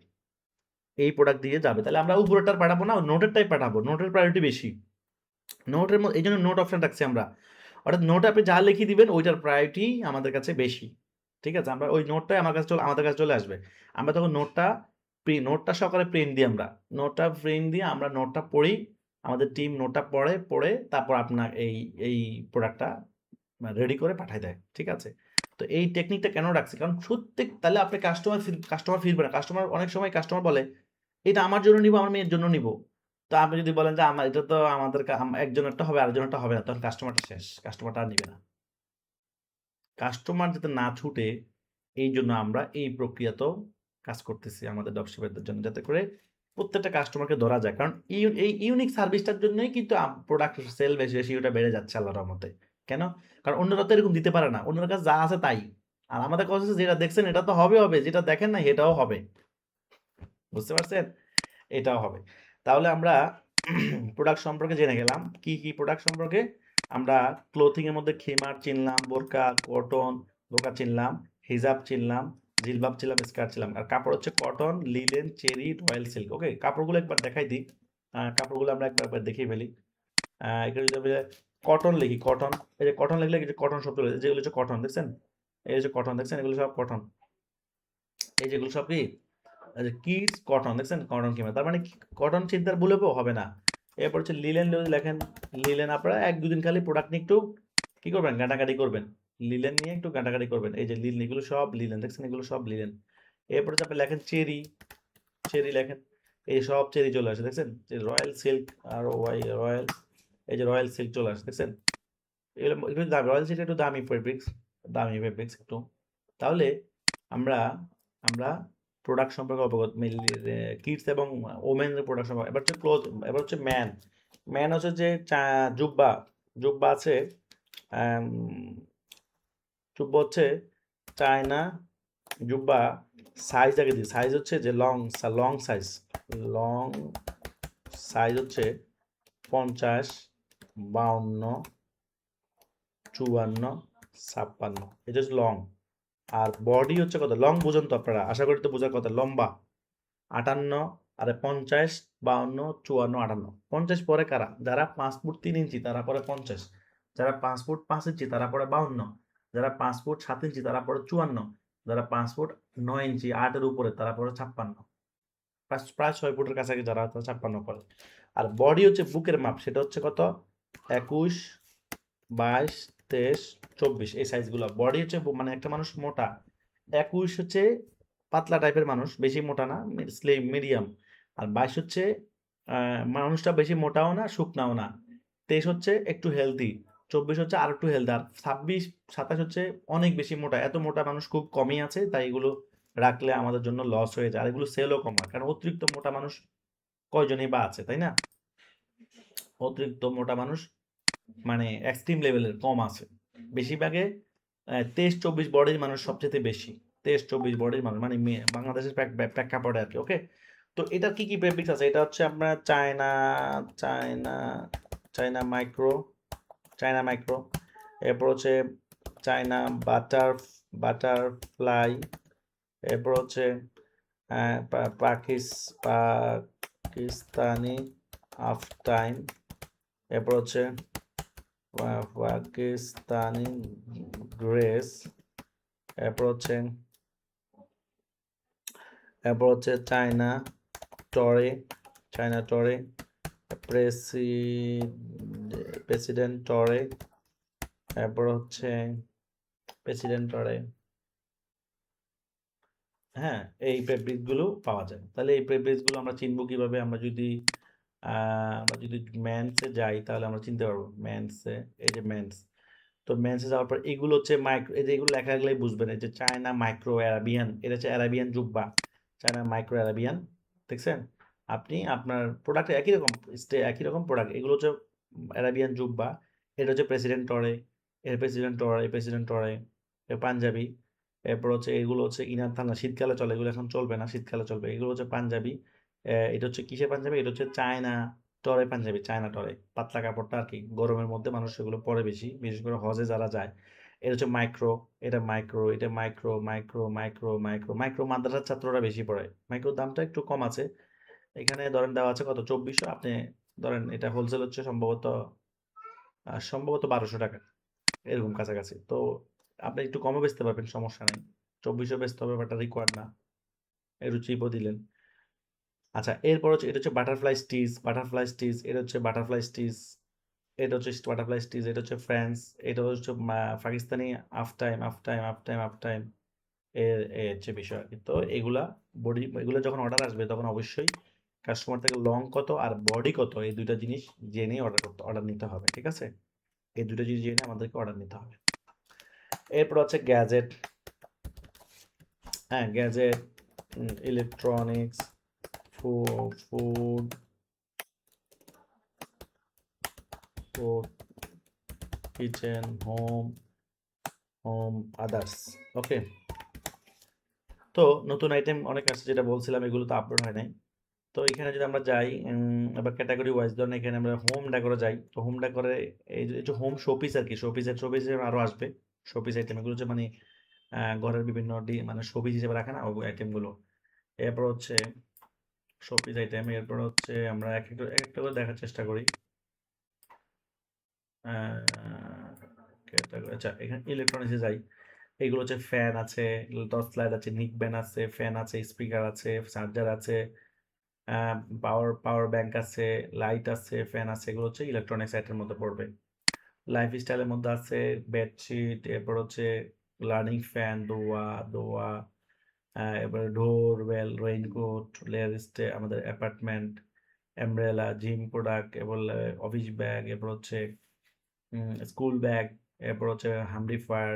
এই প্রোডাক্ট দিয়ে যাবে। তাহলে আমরা উপরেরটা পাঠাবো না, নোটেরটাই পাঠাবো, নোটের প্রায়োরিটি বেশি। নোটের মধ্যে এই জন্য নোট অপশন রাখছি আমরা, অর্থাৎ নোটে আপনি যা লিখে দিবেন ওইটার প্রায়োরিটি আমাদের কাছে বেশি। ঠিক আছে, আমরা ওই নোটটাই আমাদের কাছে চলে আসবে। আমরা তখন নোটটা সহকারে প্রিন্ট দিই, আমরা নোটটা পড়ি, আমাদের টিম নোটটা পড়ে তারপর আপনার এই প্রোডাক্টটা রেডি করে পাঠায় দেয়। ঠিক আছে, তো এই টেকনিকটা কেন রাখছি, কারণ তাহলে আপনি কাস্টমার ফিরবে না। অনেক সময় কাস্টমার বলে এটা আমার জন্য নিব, আমার মেয়ের জন্য নিব। তো আপনি যদি বলেন যে এটা তো আমাদের একজনেরটা হবে আরেকজনেরটা হবে না, তখন কাস্টমারটা শেষ, কাস্টমারটা আর নিবে না। কাস্টমার যাতে না ছুটে, এই জন্য আমরা এই প্রক্রিয়াতেও কাজ করতেছি আমাদের ড্রপশিপারদের জন্য, যাতে করে প্রত্যেকটা কাস্টমারকে ধরা যায়। কারণ এই ইউনিক সার্ভিসটার জন্যই কিন্তু প্রোডাক্ট সেল রেশিওটা বেড়ে যাচ্ছে আল্লাহর রহমতে। কেন? কারণ অন্যরা তো এরকম দিতে পারে না, অন্যের কাছে যা আছে তাই। আর আমাদের কাছে যেটা দেখছেন এটা তো হবে, যেটা দেখেন না এটাও হবে। বুঝতে পারছেন? এটাও হবে। তাহলে আমরা প্রোডাক্ট সম্পর্কে জেনে গেলাম। কি প্রোডাক্ট সম্পর্কে? আমরা ক্লোথিং এর মধ্যে খিমার চিনলাম, বোরকা, কটন, বোরকা চিনলাম, হিজাব চিনলাম, জিলবাব চিনলাম, স্কার্ট চিনলাম। আর কাপড় হচ্ছে cotton, linen, cherry, royal silk. Okay, কাপড়গুলো একবার দেখাই দিই। কাপড়গুলো আমরা একবার দেখিয়ে ফেলি। এখানে যদি কটন লিখি, কটন, এই যে কটন লিখলে কিছু কটন শব্দ রয়েছে, যেগুলো হচ্ছে কটন, দেখছেন? এই যে কটন দেখছেন, এগুলো সব কটন। এই যেগুলো সব কি কিডস কটন, দেখছেন? কটন কিমা, তার মানে কটন চিন্তার বলেও হবে না। এরপর হচ্ছে লিলেন, যদি লেখেন লিলেন, আপনারা 1-2 দিন খালি প্রোডাক্ট নিয়ে একটু কি করবেন, ঘাটাঘাটি করবেন, লিলেন নিয়ে একটু ঘাটাঘাটি করবেন। এই যে লিলেন, এগুলো সব লিলেন, দেখছেন? এগুলো সব লিলেন। এরপর হচ্ছে আপনি লেখেন চেরি, লেখেন, এই সব চেরি চলে আসে, দেখছেন? রয়্যাল সিল্ক, আর রয়্যাল, এই যে রয়্যাল সিল্ক চলে আসে, দেখছেন? এগুলো একটু দামি, রয়্যাল সিল্ক একটু দামি ফেব্রিক্স একটু। তাহলে আমরা আমরা প্রোডাক্ট সম্পর্কে অবগত, কিডস এবং ওমেনের প্রোডাক্ট সম্পর্কে। এবার হচ্ছে ম্যান হচ্ছে যে জুব্বা আছে, জুব্বা হচ্ছে চায়না জুব্বা। সাইজ আগে দিই, সাইজ হচ্ছে যে লং সাইজ হচ্ছে 50, 52, 54, 56, এটা হচ্ছে লং। আর বডি হচ্ছে কত, লং বুঝেন তো আপনারা, আশা করি তো বোঝার কথা। লম্বা 58, আর 50, 52, 54, 58। 50 পরে কারা? যারা 5 ফুট 3 ইঞ্চি তারা পরে 50, যারা 5 ফুট 5 ইঞ্চি তারা পরে 52, যারা 5 ফুট 7 ইঞ্চি তারা পরে 54, যারা 5 ফুট 9 ইঞ্চি 8 এর উপরে তারা পরে 56, প্রায় 6 ফুটের কাছাকাছি যারা, তারা 56 পরে। আর বডি হচ্ছে বুকের মাপ, সেটা হচ্ছে কত, 21, 22, 23, 24, এই সাইজগুলো। বডি হচ্ছে মানে একটা মানুষ মোটা, 21 হচ্ছে পাতলা টাইপের মানুষ, বেশি মোটা না, মিডিয়াম। আর 22 হচ্ছে মানুষটা বেশি মোটাও না শুকনাও না। 23 হচ্ছে একটু হেলদি, 24 হচ্ছে আর একটু হেলদি, আর 26, 27 হচ্ছে অনেক বেশি মোটা। এত মোটা মানুষ খুব কমই আছে, তাই এগুলো রাখলে আমাদের জন্য লস হয়ে যায়, আর এগুলো সেলও কম হয়, কারণ অতিরিক্ত মোটা মানুষ কয়জনই বা আছে, তাই না? অতিরিক্ত মোটা মানুষ মানে এক্সট্রিম লেভেলের কম আছে। বেশিরভাগে 23-24 বডির মানুষ সবচেয়ে বেশি, 23-24 বডির মানুষ, মানে বাংলাদেশের প্রেক্ষাপটে আর কি। ওকে, তো এটার কি ফেব্রিক্স আছে? এটা হচ্ছে আপনার China China micro China micro, এরপর হচ্ছে চায়না বাটারফ্লাই, এরপর হচ্ছে পাকিস্তানি আফ টাইম, এরপর হচ্ছে পাকিস্তানি গ্রেস, এরপর হচ্ছে চায়না টরে, প্রেসিডেন্ট টরে, এরপর হচ্ছে প্রেসিডেন্ট টরে। হ্যাঁ, এই গুলো পাওয়া যায়। তাহলে এই গুলো আমরা চিনবো কিভাবে? আমরা যদি মেন্সে যাই তাহলে আমরা চিনতে পারবো। মেন্সে, এই যে মেন্স, তো মেন্সে যাওয়ার পর এগুলো হচ্ছে মাইক্রো, এই যে এগুলো লেখা গেলেই বুঝবেন। এই যে চায়না মাইক্রো অ্যারাবিয়ান, এটা হচ্ছে অ্যারাবিয়ান জুব্বা, চায়না মাইক্রো অ্যারাবিয়ান, দেখছেন? আপনি আপনার প্রোডাক্ট একই রকম প্রোডাক্ট, এগুলো হচ্ছে অ্যারাবিয়ান জুব্বা, এটা হচ্ছে প্রেসিডেন্ট টরে, প্রেসিডেন্ট টরে, পাঞ্জাবি, এরপর হচ্ছে এগুলো হচ্ছে ইনার থানা, শীতকালে চলে, এগুলো এখন চলবে না, শীতকালে চলবে। এগুলো হচ্ছে পাঞ্জাবি, এটা হচ্ছে কিসের পাঞ্জাবি? এটা হচ্ছে চায়না টরে পাঞ্জাবি, চায়না টরে, পাতলা কাপড়টা আর কি, গরমের মধ্যে মানুষ এগুলো পরে বেশি, বিশেষ করে হজে যারা যায়। এটা হচ্ছে মাইক্রো, এটা মাইক্রো মাদ্রাসার ছাত্ররা বেশি পড়ে। মাইক্রোর দামটা একটু কম আছে, এখানে ধরেন দেওয়া আছে কত, 2400, আপনি ধরেন এটা হোলসেল হচ্ছে সম্ভবত 1200 টাকা, এরকম কাছাকাছি। তো আপনি একটু কমে বেচতে পারবেন, সমস্যা নেই। 2400 বেচতে হবে, ব্যাপারটা রিকোয়ার্ড না, একটু চিপও দিলেন। আচ্ছা, এরপর হচ্ছে এটা হচ্ছে বাটারফ্লাই স্টিচ, এটা হচ্ছে বাটারফ্লাই স্টিচ, এটা হচ্ছে ফ্রান্স, এটা হচ্ছে পাকিস্তানি আফ টাইম, এর হচ্ছে বিষয় আর কি। তো এগুলো যখন অর্ডার আসবে তখন অবশ্যই কাস্টমার থেকে লং কত আর বডি কত, এই দুইটা জিনিস জেনে অর্ডার নিতে হবে, ঠিক আছে? এই দুটো জিনিস জেনে আমাদেরকে অর্ডার নিতে হবে। এরপর হচ্ছে গ্যাজেট, হ্যাঁ gadget, electronics, food food food kitchen, home others, okay. তো নতুন আইটেম অনেক আছে, যেটা বলছিলাম এগুলো তো আপলোড হয় নাই। তো এখানে যদি আমরা যাই, এবার ক্যাটাগরি ওয়াইজ, ধরেন এখানে আমরা হোম ডেকোরে যাই, তো হোম ডেকোরে এই যে হোম শোপিস আর কি, শোপিসের আরও আসবে। শোপিস আইটেম এগুলো হচ্ছে মানে ঘরের বিভিন্ন মানে শোপিস হিসেবে রাখে না ওই আইটেমগুলো। এরপর হচ্ছে শোপিস আইটেম, এরপর হচ্ছে আমরা এক একটা করে দেখার চেষ্টা করি। আচ্ছা, এখানে ইলেকট্রনিক্সে যাই, এগুলো হচ্ছে ফ্যান আছে, টর্চ লাইট আছে, নিক ব্যান্ড আছে, ফ্যান আছে, স্পিকার আছে, চার্জার আছে, পাওয়ার ব্যাংক আছে, লাইট আছে, ফ্যান আছে, এগুলো হচ্ছে ইলেকট্রনিক্স আইটেমের মধ্যে পড়বে। লাইফ স্টাইলের মধ্যে আছে বেডশিট, এরপর হচ্ছে লার্নিং ফ্যান, দোয়া, এরপরে ডোর বেল, রেইনকোট, লেয়ার স্টে, আমাদের অ্যাপার্টমেন্ট, অ্যামব্রেলা, জিম প্রোডাক্ট, এরপর অফিস ব্যাগ, এরপর হচ্ছে স্কুল ব্যাগ, এরপর হচ্ছে humidifier,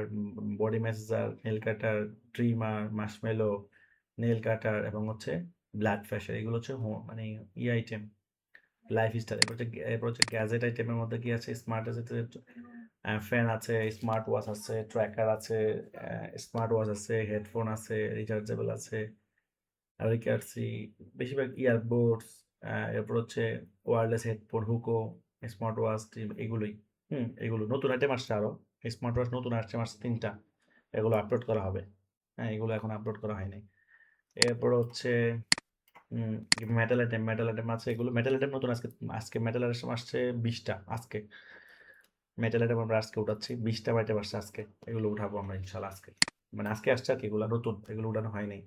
body massager, nail cutter, trimmer, marshmallow, nail cutter, এবং হচ্ছে ব্লাড প্রেশার, এগুলো হচ্ছে মানে আইটেম, লাইফস্টাইল। এরপর হচ্ছে গ্যাজেট আইটেমের মধ্যে কি আছে? স্মার্ট আছে, ফ্যান আছে, স্মার্ট ওয়াচ আছে, ট্র্যাকার আছে, হেডফোন আছে, রিচার্জেবল আছে, রিকার্সি, বেশিরভাগ ইয়ারবোডস, এরপর হচ্ছে ওয়্যারলেস হেডফোন, হুকো, স্মার্ট ওয়াচ, এগুলোই। এগুলো নতুন আইটেম আসছে আরও, স্মার্ট ওয়াচ নতুন আসছে 3টা, এগুলো আপলোড করা হবে। হ্যাঁ, এগুলো এখন আপলোড করা হয়নি। এরপর হচ্ছে মেটাল আইটেম আছে, এগুলো মেটাল আইটেম নতুন, আজকে মেটাল আইটেম আসছে 20টা। মেটাল আইটেম আমরা আজকে উঠাচ্ছি, 20টা আইটেম আসছে আজকে, এগুলো উঠাবো আমরা ইনশাল্লাহ আজকে, মানে আজকে আসছে আর কি, এগুলো নতুন, এগুলো উঠানো হয়নি।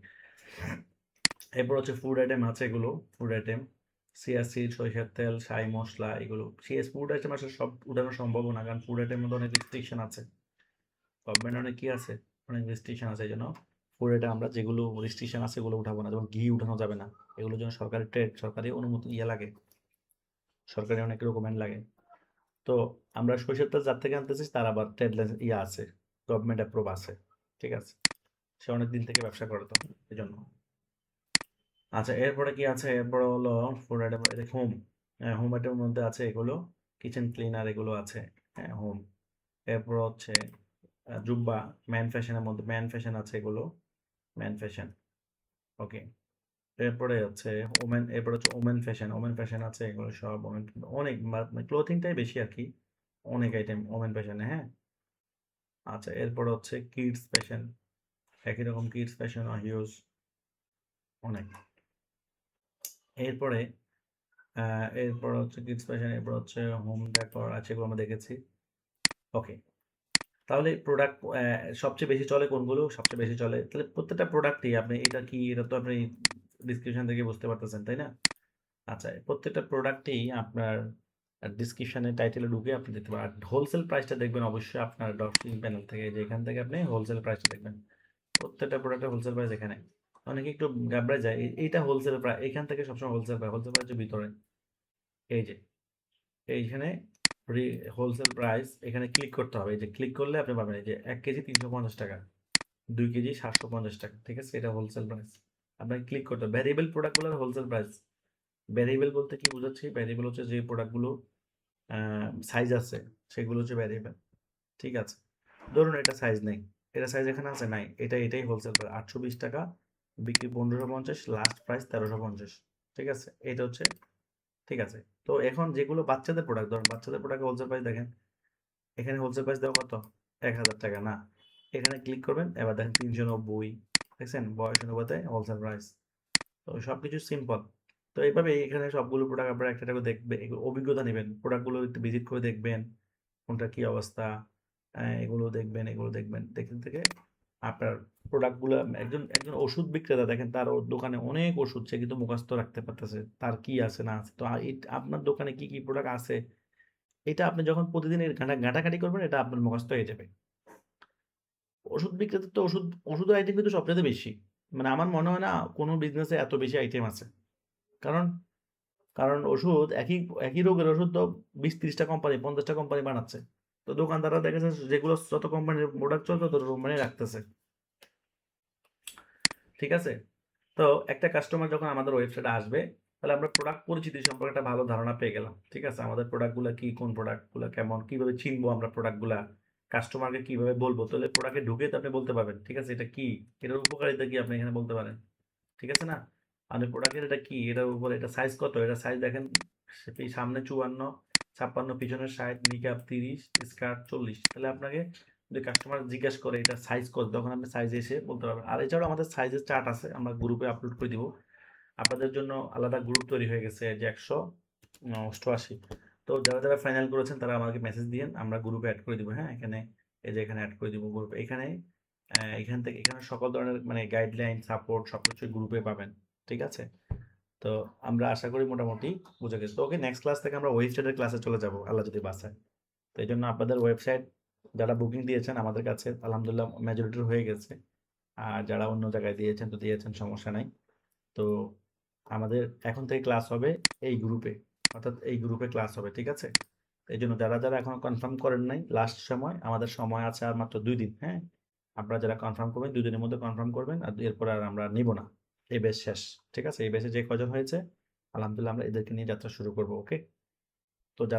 এরপর হচ্ছে ফুড আইটেম আছে, এগুলো ফুড আইটেম, সিয়াসিড, সরিষার তেল, ছাই মশলা, এগুলো ফুড আইটেম আসলে সব উঠানো সম্ভব না, কারণ ফুড আইটেমের মধ্যে অনেক রেস্ট্রিকশন আছে, গভর্নমেন্ট অনেক কি আছে, অনেক রেস্ট্রিকশন আছে, এই জন্য ফুড আইটেম আমরা যেগুলো রেস্ট্রিকশন আছে এগুলো উঠাবো না, যেমন ঘি উঠানো যাবে না, এগুলোর জন্য সরকারি অনুমতি লাগে, সরকারি অনেক ডকুমেন্ট লাগে। তো আমরা সরিষার তেল যার থেকে আনতেছি তার আবার ট্রেড আছে, গভর্নমেন্ট অ্যাপ্রুভ আছে, ঠিক আছে, সে অনেক দিন থেকে ব্যবসা করে, তো এই জন্য। আচ্ছা, এরপরে কি আছে? এরপরে হলো ফুড আইটেম, হোম আইটেমের মধ্যে আছে এগুলো, কিচেন ক্লিনার, এগুলো আছে, হ্যাঁ হোম। এরপর হচ্ছে জুব্বা, ম্যান ফ্যাশনের মধ্যে ম্যান ফ্যাশন আছে, এগুলো ম্যান ফ্যাশন, ওকে। এরপরে হচ্ছে ওমেন, এরপর হচ্ছে ওমেন ফ্যাশন। ওমেন ফ্যাশন আছে, এগুলো সব ওমেন, অনেক ক্লোথিংটাই বেশি আর কি, অনেক আইটেম ওমেন ফ্যাশনে। হ্যাঁ, আচ্ছা, এরপর হচ্ছে কিডস ফ্যাশন, একই রকম কিডস ফ্যাশন হিউজ অনেক। এরপরে এরপর হচ্ছে কিডস ফ্যাশন, এরপর হচ্ছে হোম ডেকর আছে, এগুলো আমরা দেখেছি। ওকে, তাহলে প্রোডাক্ট সবচেয়ে বেশি চলে কোনগুলো? সবচেয়ে বেশি চলে তাহলে প্রত্যেকটা প্রোডাক্টই আপনি, এটা কি, এটা তো আপনি ডিসক্রিপশন থেকে বুঝতে পারতেছেন, তাই না? আচ্ছা, প্রত্যেকটা প্রোডাক্টেই আপনার ডিসক্রিপশনে টাইটেলে ঢুকে আপনি দেখতে পারেন। আর হোলসেল প্রাইসটা দেখবেন অবশ্যই আপনার ড্রপশিপিং প্যানেল থেকে, যে এখান থেকে আপনি হোলসেল প্রাইসটা দেখবেন। প্রত্যেকটা প্রোডাক্টের হোলসেল প্রাইস এখানে। অনেকে একটু ঘাবড়ে যায়, এইটা হোলসেল প্রাইস, এখান থেকে সবসময় হোলসেল প্রাইস, হোলসেল প্রাইসের ভিতরে এই যে এইখানে হোলসেল প্রাইস, এখানে ক্লিক করতে হবে। এই যে ক্লিক করলে আপনি পাবেন এই যে 1 কেজি 350 টাকা, 2 কেজি 750 টাকা, ঠিক আছে? এটা হোলসেল প্রাইস। আপনাকে ক্লিক করতে হবে। ভ্যারিয়েবল প্রোডাক্টগুলোর হোলসেল প্রাইস। ভ্যারিয়েবল বলতে কি বোঝাচ্ছি? ভ্যারিয়েবল হচ্ছে যে প্রোডাক্টগুলো সাইজ আছে, সেগুলো হচ্ছে ভ্যারিয়েবল, ঠিক আছে? ধরুন এটা সাইজ নেই, এটা সাইজ এখানে আছে নাই, এটাই হোলসেল প্রাইস 820 টাকা, বিক্রি 1550, লাস্ট প্রাইস 1350, ঠিক আছে? এটা হচ্ছে, ঠিক আছে? তো এখন যেগুলো বাচ্চাদের প্রোডাক্ট, ধরুন বাচ্চাদের প্রোডাক্ট হোলসেল প্রাইস দেখেন, এখানে হোলসেল প্রাইস দেওয়া কত? 1000 টাকা না, এখানে ক্লিক করবেন, এবার দেখেন 390, দেখছেন? বয়স অনুপাতে হোলসেল প্রাইস। তো সবকিছু সিম্পল। তো এইভাবে এখানে সবগুলো প্রোডাক্ট আপনারা একটা করে দেখবে, অভিজ্ঞতা নেবেন, প্রোডাক্টগুলো একটু ভিজিট করে দেখবেন কোনটা কি অবস্থা, এগুলো দেখবেন, এগুলো দেখবেন, দেখতে থেকে আপনার প্রোডাক্টগুলো, একজন একজন ওষুধ বিক্রেতা দেখেন, তার দোকানে অনেক ওষুধ, সে কিন্তু মুখস্থ রাখতে পারতেছে তার কি আছে না আছে। তো আপনার দোকানে কি কি প্রোডাক্ট আছে, এটা আপনি যখন প্রতিদিন এর ঘাটাঘাটি করবেন, এটা আপনার মুখস্থ হয়ে যাবে। ওষুধ বিক্রেতার তো ওষুধের আইটেম কিন্তু সবচাইতে বেশি। মানে আমার মনে হয় না কোনো বিজনেসে এত বেশি আইটেম আছে। কারণ কারণ ওষুধ, একই রোগের ওষুধ তো ২০-৩০ টা কোম্পানি, ৫০ টা কোম্পানি বানাচ্ছে। তো দোকানদাররা দেখেছে যেগুলো যত কোম্পানির প্রোডাক্ট চলছে তত কোম্পানি রাখতেছে। ঠিক আছে? তো একটা কাস্টমার যখন আমাদের ওয়েবসাইটে আসবে, তাহলে আমরা প্রোডাক্ট পরিচিতি সম্পর্কে একটা ভালো ধারণা পেয়ে গেলাম। ঠিক আছে? আমাদের প্রোডাক্টগুলা কি, কোন প্রোডাক্টগুলা কেমন, কিভাবে চিনবো আমরা প্রোডাক্টগুলা, কাস্টমারকে কিভাবে বলবো, তাহলে প্রোডাক্টে ঢুকে তো আপনি বলতে পারবেন। ঠিক আছে? এটা কি? এটার উপকারিতা কি আপনি এখানে বলতে পারেন। ঠিক আছে না? আপনি প্রোডাক্টের এটা কি? এটার উপরে এটা সাইজ কত? এটা সাইজ দেখেন, সামনে 54, 56, পিছনে 60, নিকাব 30, স্কার্ট 40। তাহলে আপনাকে যদি কাস্টমার জিজ্ঞেস করে এটা সাইজ কত, তখন আপনি সাইজ এসে বলতে পারবেন। আর এছাড়াও আমাদের সাইজের চার্ট আছে, আমরা গ্রুপে আপলোড করে দিব। আপনাদের জন্য আলাদা গ্রুপ তৈরি হয়ে গেছে যে 188। তো যারা ফাইনাল করেছেন তারা আমাকে মেসেজ দিয়েন, আমরা গ্রুপে অ্যাড করে দিব। হ্যাঁ, এখানে এই যে এখানে অ্যাড করে দিব গ্রুপে। এখানে এখান থেকে এখানে সকল ধরনের মানে গাইডলাইন, সাপোর্ট সবকিছুই গ্রুপে পাবেন। ঠিক আছে? তো আমরা আশা করি মোটামুটি বুঝে গেছি। তো ওকে, নেক্সট ক্লাস থেকে আমরা ওয়েবসাইটের ক্লাসে চলে যাব, আল্লাহ যদি বাঁচায়। তো এই জন্য আপনাদের ওয়েবসাইট যারা বুকিং দিয়েছেন আমাদের কাছে আলহামদুলিল্লাহ মেজরিটির হয়ে গেছে। আর যারা অন্য জায়গায় দিয়েছেন তো দিয়েছেন, সমস্যা নাই। তো আমাদের এখন থেকে ক্লাস হবে এই গ্রুপে, অর্থাৎ এই গ্রুপে ক্লাস হবে। ঠিক আছে? এই জন্য যারা এখনো কনফার্ম করেন নাই, লাস্ট সময়, আমাদের সময় আছে আর মাত্র 2 দিন। হ্যাঁ, আপনারা যারা কনফার্ম করবেন 2 দিনের মধ্যে কনফার্ম করবেন, আর এরপর আর আমরা নিব না, এই ব্যাচ শেষ। ঠিক আছে? এই ব্যাচে যে কজন হয়েছে আলহামদুলিল্লাহ আমরা এদেরকে নিয়ে যাত্রা শুরু করব। ওকে? তো যারা